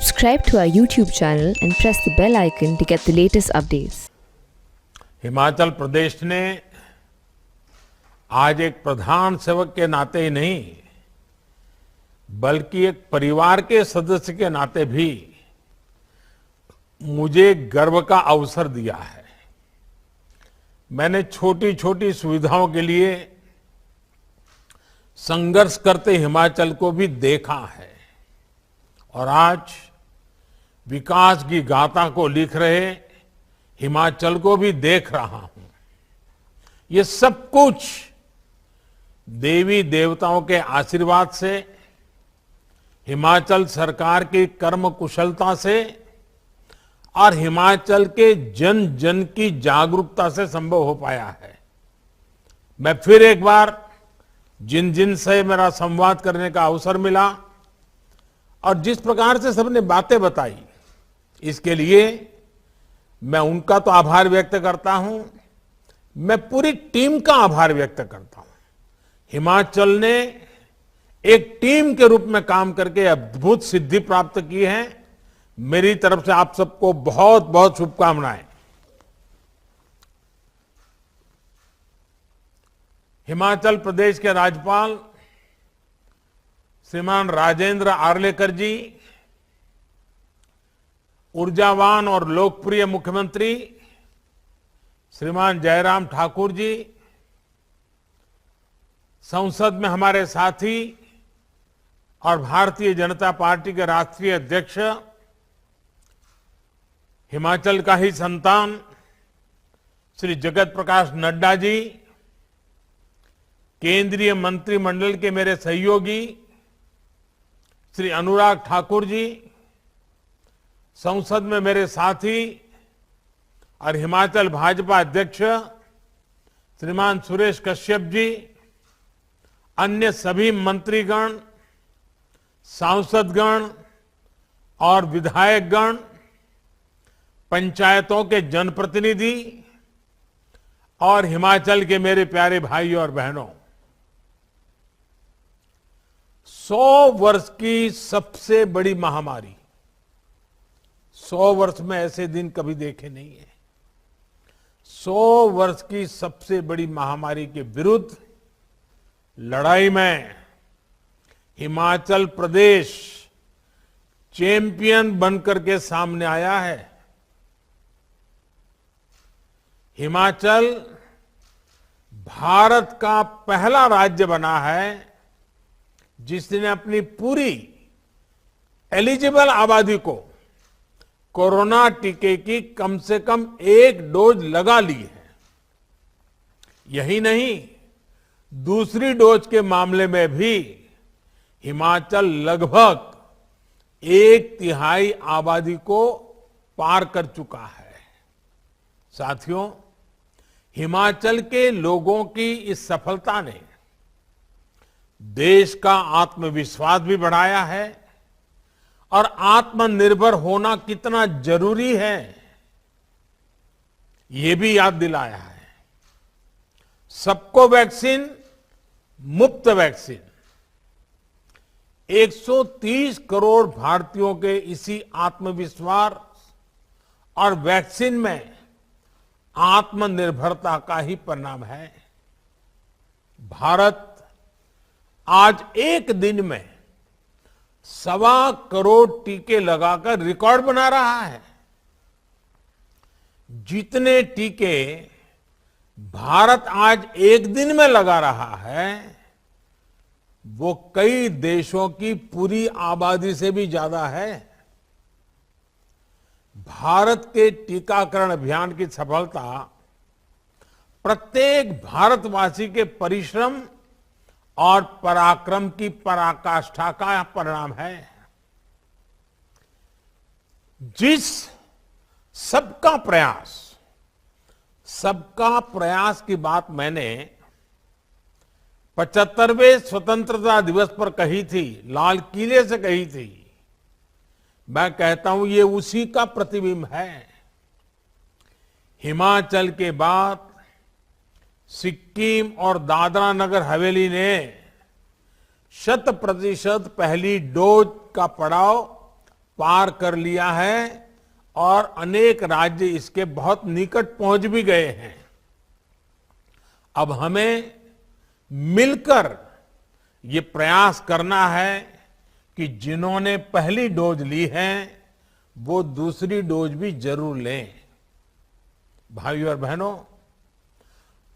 Subscribe to our YouTube channel and press the bell icon to get the latest updates. Himachal Pradesh ने आज एक प्रधान सेवक के नाते ही नहीं बल्कि एक परिवार के सदस्य के नाते भी मुझे गर्व का अवसर दिया है। मैंने छोटी छोटी सुविधाओं के लिए संघर्ष करते हिमाचल को भी देखा है और आज विकास की गाथा को लिख रहे हिमाचल को भी देख रहा हूं। ये सब कुछ देवी देवताओं के आशीर्वाद से, हिमाचल सरकार की कर्म कुशलता से और हिमाचल के जन जन की जागरूकता से संभव हो पाया है। मैं फिर एक बार जिन जिन से मेरा संवाद करने का अवसर मिला और जिस प्रकार से सबने बातें बताई, इसके लिए मैं उनका तो आभार व्यक्त करता हूं, मैं पूरी टीम का आभार व्यक्त करता हूं। हिमाचल ने एक टीम के रूप में काम करके अद्भुत सिद्धि प्राप्त की है। मेरी तरफ से आप सबको बहुत बहुत शुभकामनाएं। हिमाचल प्रदेश के राज्यपाल श्रीमान राजेंद्र आर्लेकर जी, ऊर्जावान और लोकप्रिय मुख्यमंत्री श्रीमान जयराम ठाकुर जी, संसद में हमारे साथी और भारतीय जनता पार्टी के राष्ट्रीय अध्यक्ष, हिमाचल का ही संतान श्री जगत प्रकाश नड्डा जी, केंद्रीय मंत्रिमंडल के मेरे सहयोगी श्री अनुराग ठाकुर जी, संसद में मेरे साथी और हिमाचल भाजपा अध्यक्ष श्रीमान सुरेश कश्यप जी, अन्य सभी मंत्रीगण, सांसदगण और विधायकगण, पंचायतों के जनप्रतिनिधि और हिमाचल के मेरे प्यारे भाइयों और बहनों, 100 वर्ष की सबसे बड़ी महामारी, 100 वर्ष में ऐसे दिन कभी देखे नहीं है। 100 वर्ष की सबसे बड़ी महामारी के विरुद्ध लड़ाई में हिमाचल प्रदेश चैंपियन बनकर के सामने आया है। हिमाचल भारत का पहला राज्य बना है जिसने अपनी पूरी एलिजिबल आबादी को कोरोना टीके की कम से कम एक डोज लगा ली है। यही नहीं, दूसरी डोज के मामले में भी हिमाचल लगभग 1/3 आबादी को पार कर चुका है। साथियों, हिमाचल के लोगों की इस सफलता ने देश का आत्मविश्वास भी बढ़ाया है और आत्मनिर्भर होना कितना जरूरी है ये भी याद दिलाया है। सबको वैक्सीन, मुफ्त वैक्सीन, 130 करोड़ भारतीयों के इसी आत्मविश्वास और वैक्सीन में आत्मनिर्भरता का ही परिणाम है। भारत आज एक दिन में 1.25 करोड़ टीके लगाकर रिकॉर्ड बना रहा है। जितने टीके भारत आज एक दिन में लगा रहा है वो कई देशों की पूरी आबादी से भी ज्यादा है। भारत के टीकाकरण अभियान की सफलता प्रत्येक भारतवासी के परिश्रम और पराक्रम की पराकाष्ठा का परिणाम है। जिस सबका प्रयास की बात मैंने 75वें स्वतंत्रता दिवस पर कही थी, लाल किले से कही थी, मैं कहता हूं ये उसी का प्रतिबिंब है। हिमाचल के बाद सिक्किम और दादरा नगर हवेली ने 100% पहली डोज का पड़ाव पार कर लिया है और अनेक राज्य इसके बहुत निकट पहुंच भी गए हैं। अब हमें मिलकर ये प्रयास करना है कि जिन्होंने पहली डोज ली है वो दूसरी डोज भी जरूर लें। भाइयों और बहनों,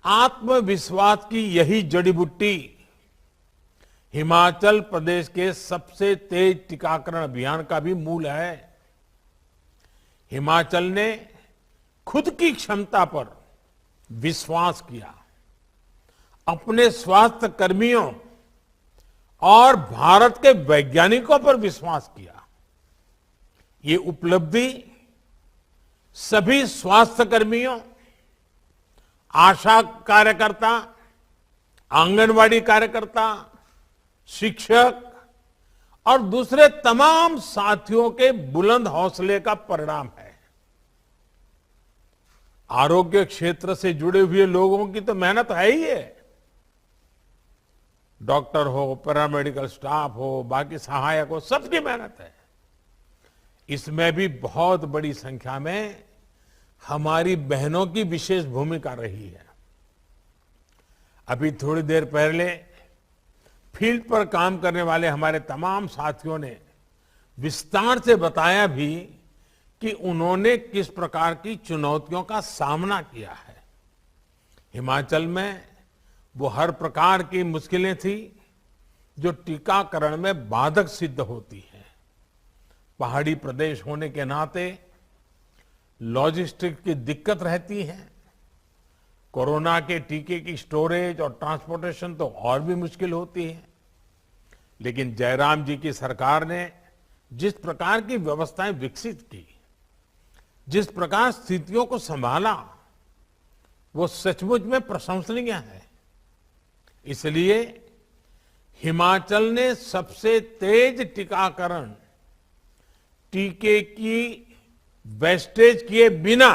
आत्मविश्वास की यही जड़ी बूटी हिमाचल प्रदेश के सबसे तेज टीकाकरण अभियान का भी मूल है। हिमाचल ने खुद की क्षमता पर विश्वास किया, अपने स्वास्थ्य कर्मियों और भारत के वैज्ञानिकों पर विश्वास किया। ये उपलब्धि सभी स्वास्थ्य कर्मियों, आशा कार्यकर्ता, आंगनवाड़ी कार्यकर्ता, शिक्षक और दूसरे तमाम साथियों के बुलंद हौसले का परिणाम है। आरोग्य क्षेत्र से जुड़े हुए लोगों की तो मेहनत है ही है। डॉक्टर हो, पैरामेडिकल स्टाफ हो, बाकी सहायक हो, सबकी मेहनत है। इसमें भी बहुत बड़ी संख्या में हमारी बहनों की विशेष भूमिका रही है। अभी थोड़ी देर पहले फील्ड पर काम करने वाले हमारे तमाम साथियों ने विस्तार से बताया भी कि उन्होंने किस प्रकार की चुनौतियों का सामना किया है। हिमाचल में वो हर प्रकार की मुश्किलें थी जो टीकाकरण में बाधक सिद्ध होती हैं। पहाड़ी प्रदेश होने के नाते लॉजिस्टिक की दिक्कत रहती है। कोरोना के टीके की स्टोरेज और ट्रांसपोर्टेशन तो और भी मुश्किल होती है। लेकिन जयराम जी की सरकार ने जिस प्रकार की व्यवस्थाएं विकसित की, जिस प्रकार स्थितियों को संभाला, वो सचमुच में प्रशंसनीय है। इसलिए हिमाचल ने सबसे तेज टीकाकरण टीके की वेस्टेज किए बिना,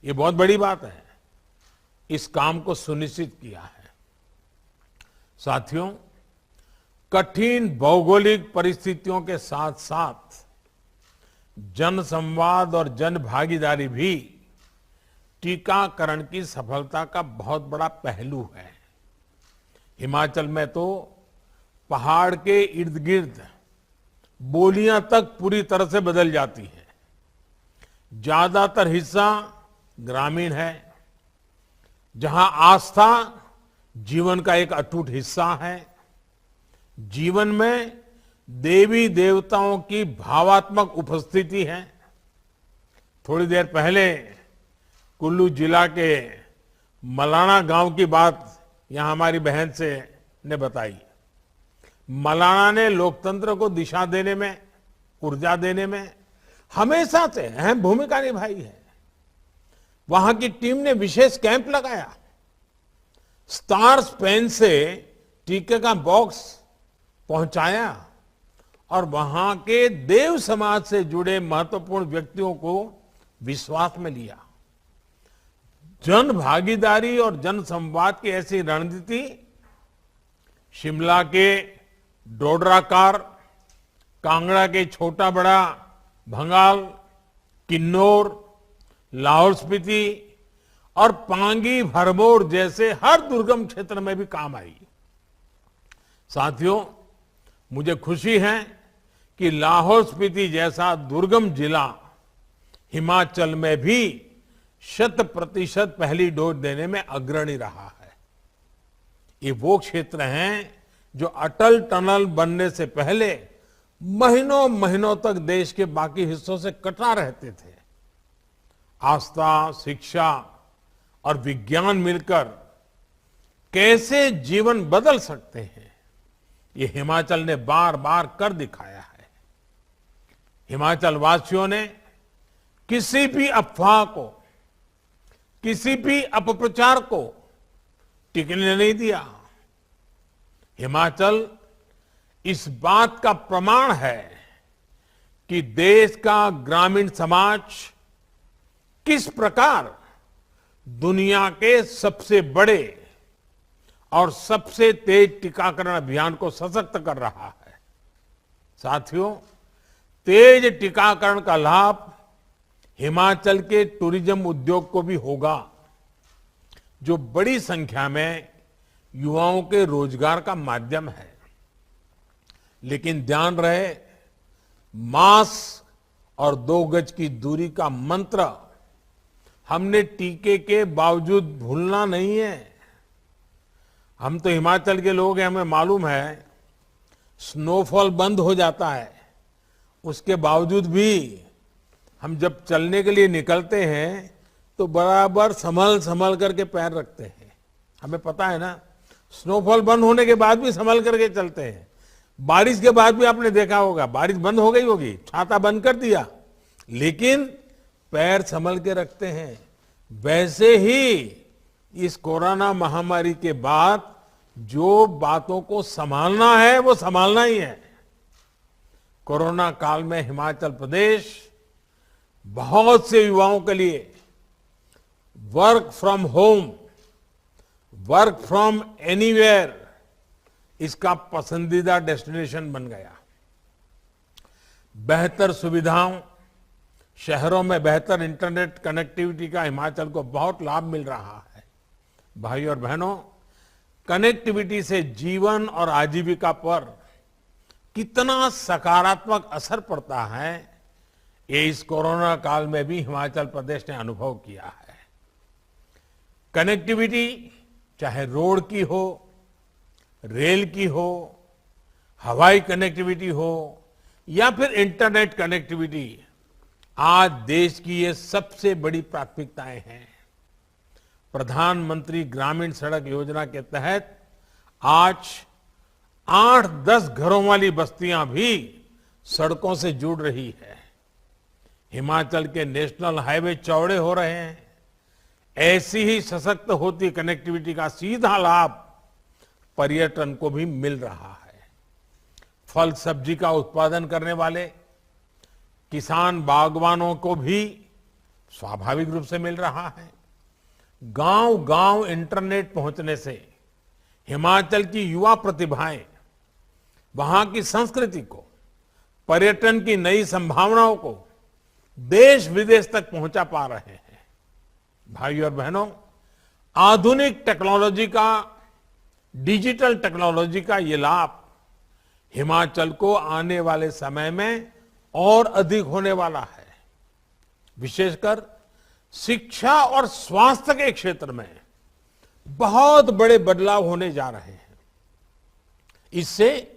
ये बहुत बड़ी बात है, इस काम को सुनिश्चित किया है। साथियों, कठिन भौगोलिक परिस्थितियों के साथ साथ जन संवाद और जन भागीदारी भी टीकाकरण की सफलता का बहुत बड़ा पहलू है। हिमाचल में तो पहाड़ के इर्द गिर्द बोलियां तक पूरी तरह से बदल जाती है। ज्यादातर हिस्सा ग्रामीण है, जहां आस्था जीवन का एक अटूट हिस्सा है। जीवन में देवी देवताओं की भावात्मक उपस्थिति है। थोड़ी देर पहले कुल्लू जिला के मलाना गांव की बात यहां हमारी बहन से ने बताई। मलाना ने लोकतंत्र को दिशा देने में, ऊर्जा देने में हमेशा से अहम भूमिका निभाई है। वहां की टीम ने विशेष कैंप लगाया, स्टार्स पेन से टीके का बॉक्स पहुंचाया और वहां के देव समाज से जुड़े महत्वपूर्ण व्यक्तियों को विश्वास में लिया। जन भागीदारी और जन संवाद की ऐसी रणनीति शिमला के डोडराकार, कांगड़ा के छोटा बड़ा, भंगाल, किन्नौर, लाहौल स्पीति और पांगी भरमौर जैसे हर दुर्गम क्षेत्र में भी काम आई। साथियों, मुझे खुशी है कि लाहौल स्पीति जैसा दुर्गम जिला हिमाचल में भी 100% पहली डोज देने में अग्रणी रहा है। ये वो क्षेत्र हैं जो अटल टनल बनने से पहले महीनों महीनों तक देश के बाकी हिस्सों से कटा रहते थे। आस्था, शिक्षा और विज्ञान मिलकर कैसे जीवन बदल सकते हैं, ये हिमाचल ने बार बार कर दिखाया है। हिमाचल वासियों ने किसी भी अफवाह को, किसी भी अपप्रचार को टिकने नहीं दिया। हिमाचल इस बात का प्रमाण है कि देश का ग्रामीण समाज किस प्रकार दुनिया के सबसे बड़े और सबसे तेज टीकाकरण अभियान को सशक्त कर रहा है। साथियों, तेज टीकाकरण का लाभ हिमाचल के टूरिज्म उद्योग को भी होगा, जो बड़ी संख्या में युवाओं के रोजगार का माध्यम है। लेकिन ध्यान रहे, मास्क और 2 गज की दूरी का मंत्र हमने टीके के बावजूद भूलना नहीं है। हम तो हिमाचल के लोग हैं, हमें मालूम है स्नोफॉल बंद हो जाता है, उसके बावजूद भी हम जब चलने के लिए निकलते हैं तो बराबर संभल संभल करके पैर रखते हैं। हमें पता है ना, स्नोफॉल बंद होने के बाद भी संभल करके चलते हैं। बारिश के बाद भी आपने देखा होगा, बारिश बंद हो गई होगी, छाता बंद कर दिया, लेकिन पैर संभल के रखते हैं। वैसे ही इस कोरोना महामारी के बाद जो बातों को संभालना है वो संभालना ही है। कोरोना काल में हिमाचल प्रदेश बहुत से युवाओं के लिए work from home, work from anywhere इसका पसंदीदा डेस्टिनेशन बन गया। बेहतर सुविधाओं, शहरों में बेहतर इंटरनेट कनेक्टिविटी का हिमाचल को बहुत लाभ मिल रहा है। भाई और बहनों, कनेक्टिविटी से जीवन और आजीविका पर कितना सकारात्मक असर पड़ता है, ये इस कोरोना काल में भी हिमाचल प्रदेश ने अनुभव किया है। कनेक्टिविटी चाहे रोड की हो, रेल की हो, हवाई कनेक्टिविटी हो या फिर इंटरनेट कनेक्टिविटी, आज देश की ये सबसे बड़ी प्राथमिकताएं हैं। प्रधानमंत्री ग्रामीण सड़क योजना के तहत आज 8-10 घरों वाली बस्तियां भी सड़कों से जुड़ रही है। हिमाचल के नेशनल हाईवे चौड़े हो रहे हैं। ऐसी ही सशक्त होती कनेक्टिविटी का सीधा लाभ पर्यटन को भी मिल रहा है। फल सब्जी का उत्पादन करने वाले किसान बागवानों को भी स्वाभाविक रूप से मिल रहा है। गांव-गांव इंटरनेट पहुंचने से हिमाचल की युवा प्रतिभाएं वहां की संस्कृति को, पर्यटन की नई संभावनाओं को देश विदेश तक पहुंचा पा रहे हैं। भाई और बहनों, आधुनिक टेक्नोलॉजी का, डिजिटल टेक्नोलॉजी का ये लाभ हिमाचल को आने वाले समय में और अधिक होने वाला है। विशेषकर शिक्षा और स्वास्थ्य के क्षेत्र में बहुत बड़े बदलाव होने जा रहे हैं। इससे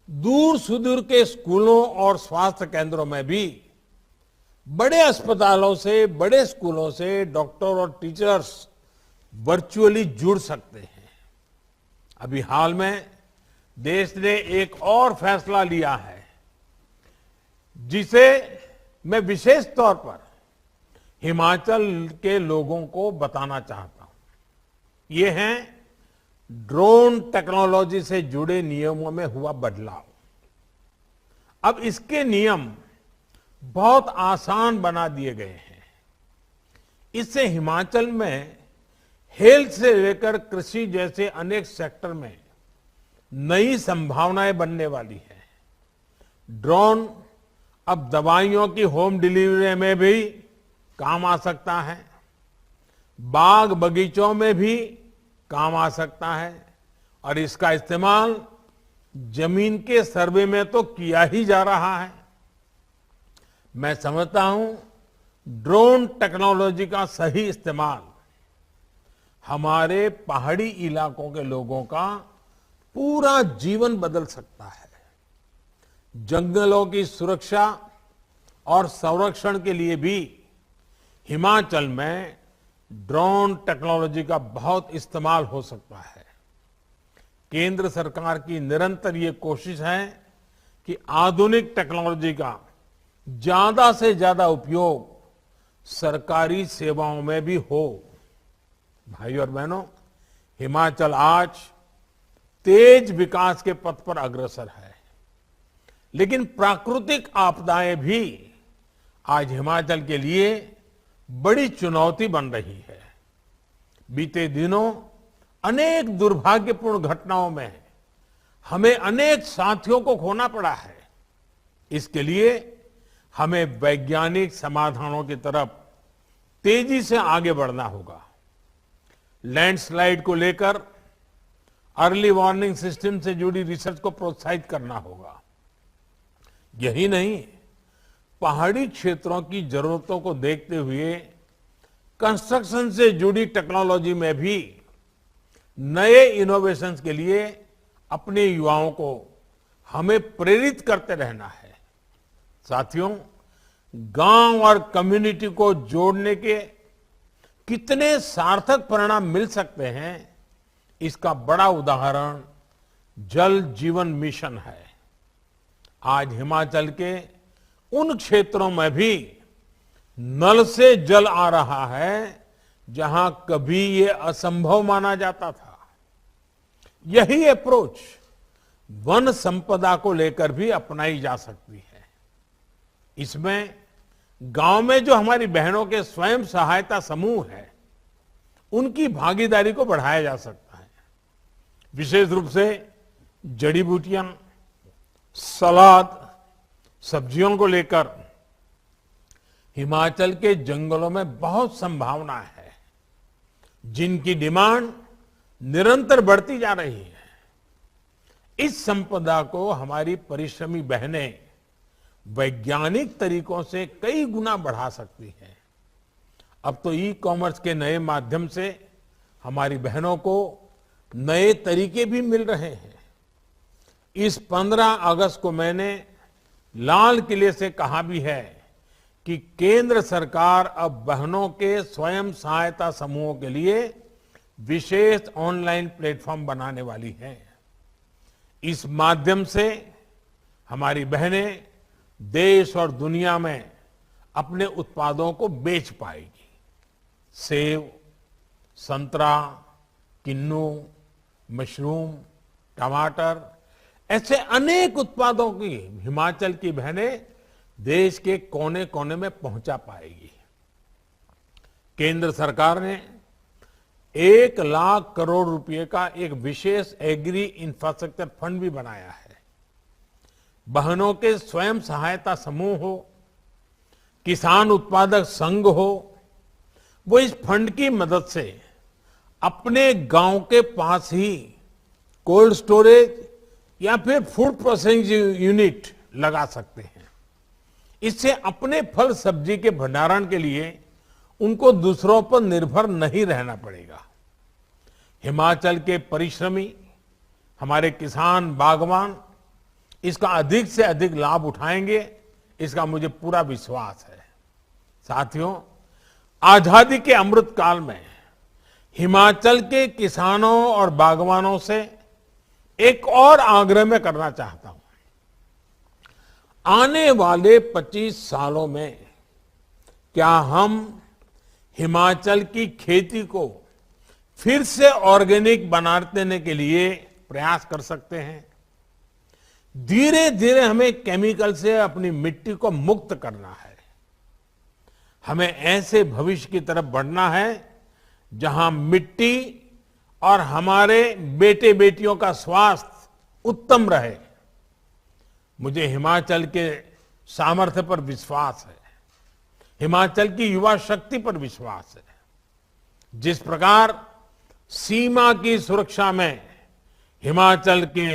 दूर सुदूर के स्कूलों और स्वास्थ्य केंद्रों में भी बड़े अस्पतालों से, बड़े स्कूलों से डॉक्टर और टीचर्स वर्चुअली जुड़ सकते हैं। अभी हाल में देश ने एक और फैसला लिया है, जिसे मैं विशेष तौर पर हिमाचल के लोगों को बताना चाहता हूं। ये है ड्रोन टेक्नोलॉजी से जुड़े नियमों में हुआ बदलाव। अब इसके नियम बहुत आसान बना दिए गए हैं। इससे हिमाचल में हेल्थ से लेकर कृषि जैसे अनेक सेक्टर में नई संभावनाएं बनने वाली है। ड्रोन अब दवाइयों की होम डिलीवरी में भी काम आ सकता है, बाग बगीचों में भी काम आ सकता है और इसका इस्तेमाल जमीन के सर्वे में तो किया ही जा रहा है। मैं समझता हूं ड्रोन टेक्नोलॉजी का सही इस्तेमाल हमारे पहाड़ी इलाकों के लोगों का पूरा जीवन बदल सकता है। जंगलों की सुरक्षा और संरक्षण के लिए भी हिमाचल में ड्रोन टेक्नोलॉजी का बहुत इस्तेमाल हो सकता है। केंद्र सरकार की निरंतर ये कोशिश है कि आधुनिक टेक्नोलॉजी का ज्यादा से ज्यादा उपयोग सरकारी सेवाओं में भी हो। भाई और बहनों, हिमाचल आज तेज विकास के पथ पर अग्रसर है, लेकिन प्राकृतिक आपदाएं भी आज हिमाचल के लिए बड़ी चुनौती बन रही है। बीते दिनों अनेक दुर्भाग्यपूर्ण घटनाओं में हमें अनेक साथियों को खोना पड़ा है। इसके लिए हमें वैज्ञानिक समाधानों की तरफ तेजी से आगे बढ़ना होगा। लैंडस्लाइड को लेकर अर्ली वार्निंग सिस्टम से जुड़ी रिसर्च को प्रोत्साहित करना होगा। यही नहीं, पहाड़ी क्षेत्रों की जरूरतों को देखते हुए कंस्ट्रक्शन से जुड़ी टेक्नोलॉजी में भी नए इनोवेशंस के लिए अपने युवाओं को हमें प्रेरित करते रहना है। साथियों, गांव और कम्युनिटी को जोड़ने के कितने सार्थक परिणाम मिल सकते हैं, इसका बड़ा उदाहरण जल जीवन मिशन है। आज हिमाचल के उन क्षेत्रों में भी नल से जल आ रहा है जहां कभी ये असंभव माना जाता था। यही अप्रोच वन संपदा को लेकर भी अपनाई जा सकती है। इसमें गांव में जो हमारी बहनों के स्वयं सहायता समूह है, उनकी भागीदारी को बढ़ाया जा सकता है। विशेष रूप से जड़ी बूटियां, सलाद, सब्जियों को लेकर हिमाचल के जंगलों में बहुत संभावना है, जिनकी डिमांड निरंतर बढ़ती जा रही है। इस संपदा को हमारी परिश्रमी बहनें वैज्ञानिक तरीकों से कई गुना बढ़ा सकती हैं। अब तो ई कॉमर्स के नए माध्यम से हमारी बहनों को नए तरीके भी मिल रहे हैं। इस 15 अगस्त को मैंने लाल किले से कहा भी है कि केंद्र सरकार अब बहनों के स्वयं सहायता समूहों के लिए विशेष ऑनलाइन प्लेटफॉर्म बनाने वाली है। इस माध्यम से हमारी बहनें देश और दुनिया में अपने उत्पादों को बेच पाएगी। सेब, संतरा, किन्नू, मशरूम, टमाटर, ऐसे अनेक उत्पादों की हिमाचल की बहनें देश के कोने कोने में पहुंचा पाएगी। केंद्र सरकार ने 1 लाख करोड़ रुपए का एक विशेष एग्री इंफ्रास्ट्रक्चर फंड भी बनाया है। बहनों के स्वयं सहायता समूह हो, किसान उत्पादक संघ हो, वो इस फंड की मदद से अपने गांव के पास ही कोल्ड स्टोरेज या फिर फूड प्रोसेसिंग यूनिट लगा सकते हैं। इससे अपने फल सब्जी के भंडारण के लिए उनको दूसरों पर निर्भर नहीं रहना पड़ेगा। हिमाचल के परिश्रमी हमारे किसान, बागवान इसका अधिक से अधिक लाभ उठाएंगे, इसका मुझे पूरा विश्वास है। साथियों, आजादी के अमृत काल में हिमाचल के किसानों और बागवानों से एक और आग्रह मैं करना चाहता हूं। आने वाले 25 सालों में क्या हम हिमाचल की खेती को फिर से ऑर्गेनिक बना देने के लिए प्रयास कर सकते हैं? धीरे धीरे हमें केमिकल से अपनी मिट्टी को मुक्त करना है। हमें ऐसे भविष्य की तरफ बढ़ना है जहां मिट्टी और हमारे बेटे बेटियों का स्वास्थ्य उत्तम रहे। मुझे हिमाचल के सामर्थ्य पर विश्वास है, हिमाचल की युवा शक्ति पर विश्वास है। जिस प्रकार सीमा की सुरक्षा में हिमाचल के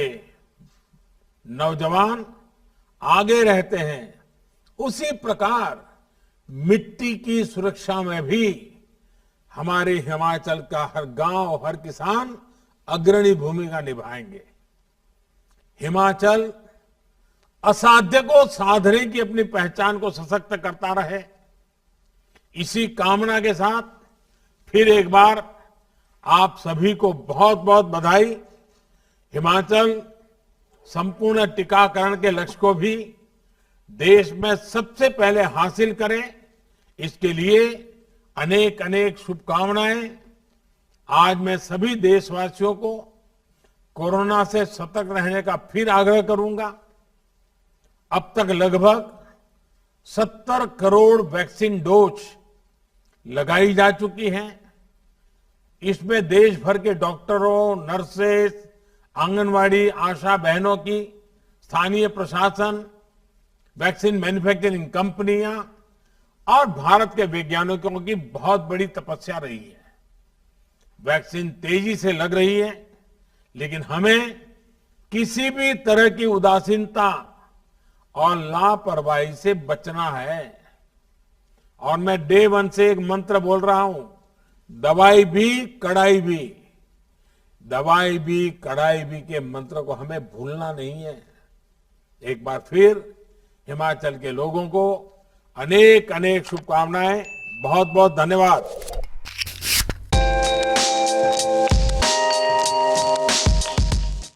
नौजवान आगे रहते हैं, उसी प्रकार मिट्टी की सुरक्षा में भी हमारे हिमाचल का हर गांव, हर किसान अग्रणी भूमिका निभाएंगे। हिमाचल असाध्य को साधने की अपनी पहचान को सशक्त करता रहे, इसी कामना के साथ फिर एक बार आप सभी को बहुत बहुत बधाई। हिमाचल संपूर्ण टीकाकरण के लक्ष्य को भी देश में सबसे पहले हासिल करे, इसके लिए अनेक अनेक शुभकामनाएं। आज मैं सभी देशवासियों को कोरोना से सतर्क रहने का फिर आग्रह करूंगा। अब तक लगभग 70 करोड़ वैक्सीन डोज लगाई जा चुकी हैं। इसमें देश भर के डॉक्टरों, नर्सेस, आंगनवाड़ी आशा बहनों की, स्थानीय प्रशासन वैक्सीन मैन्युफैक्चरिंग कंपनियां और भारत के वैज्ञानिकों की बहुत बड़ी तपस्या रही है। वैक्सीन तेजी से लग रही है, लेकिन हमें किसी भी तरह की उदासीनता और लापरवाही से बचना है। और मैं डे वन से एक मंत्र बोल रहा हूं, दवाई भी कड़ाई भी, दवाई भी कड़ाई भी के मंत्र को हमें भूलना नहीं है। एक बार फिर हिमाचल के लोगों को अनेक अनेक शुभकामनाएं। बहुत बहुत धन्यवाद।